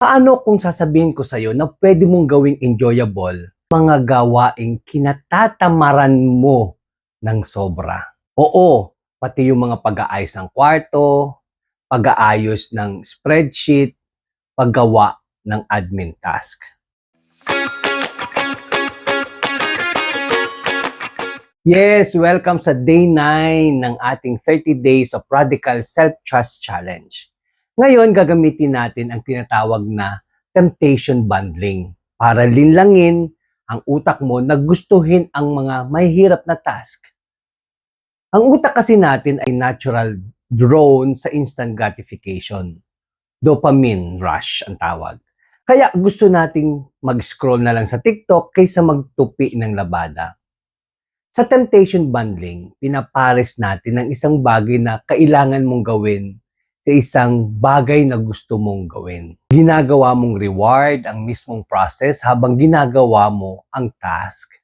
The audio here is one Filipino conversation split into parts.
Paano kung sasabihin ko sa'yo na pwede mong gawing enjoyable mga gawaing kinatatamaran mo ng sobra? Oo, pati yung mga pag-aayos ng kwarto, pag-aayos ng spreadsheet, paggawa ng admin task. Yes, welcome sa day 9 ng ating 30 Days of Radical Self-Trust Challenge. Ngayon, gagamitin natin ang tinatawag na temptation bundling para linlangin ang utak mo na gustuhin ang mga mahihirap na task. Ang utak kasi natin ay natural drawn sa instant gratification. Dopamine rush ang tawag. Kaya gusto nating mag-scroll na lang sa TikTok kaysa magtupi ng labada. Sa temptation bundling, pinapares natin ang isang bagay na kailangan mong gawin sa isang bagay na gusto mong gawin. Ginagawa mong reward ang mismong process habang ginagawa mo ang task.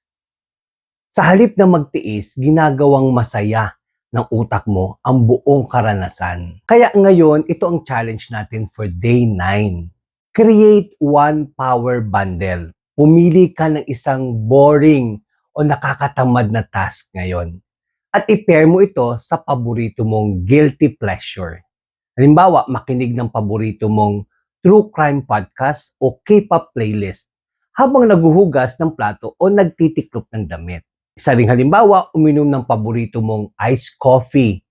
Sa halip na magtiis, ginagawang masaya ng utak mo ang buong karanasan. Kaya ngayon, ito ang challenge natin for day 9. Create one power bundle. Pumili ka ng isang boring o nakakatamad na task ngayon. At i-pair mo ito sa paborito mong guilty pleasure. Halimbawa, makinig ng paborito mong true crime podcast o K-pop playlist habang naguhugas ng plato o nagtitiklop ng damit. Isa ring halimbawa, uminom ng paborito mong iced coffee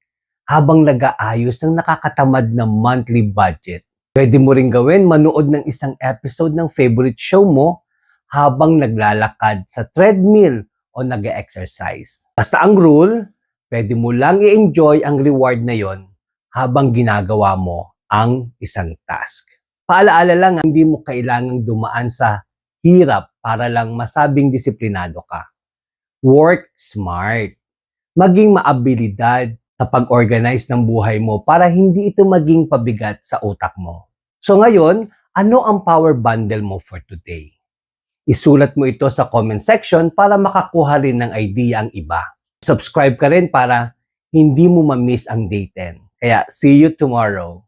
habang nag-aayos ng nakakatamad na monthly budget. Pwede mo ring gawin manood ng isang episode ng favorite show mo habang naglalakad sa treadmill o nag-exercise. Basta ang rule, pwede mo lang i-enjoy ang reward na yon habang ginagawa mo ang isang task. Paalaala lang, hindi mo kailangang dumaan sa hirap para lang masabing disiplinado ka. Work smart. Maging maabilidad sa pag-organize ng buhay mo para hindi ito maging pabigat sa utak mo. So ngayon, ano ang power bundle mo for today? Isulat mo ito sa comment section para makakuha rin ng idea ang iba. Subscribe ka rin para hindi mo ma-miss ang day 10. Kaya, see you tomorrow.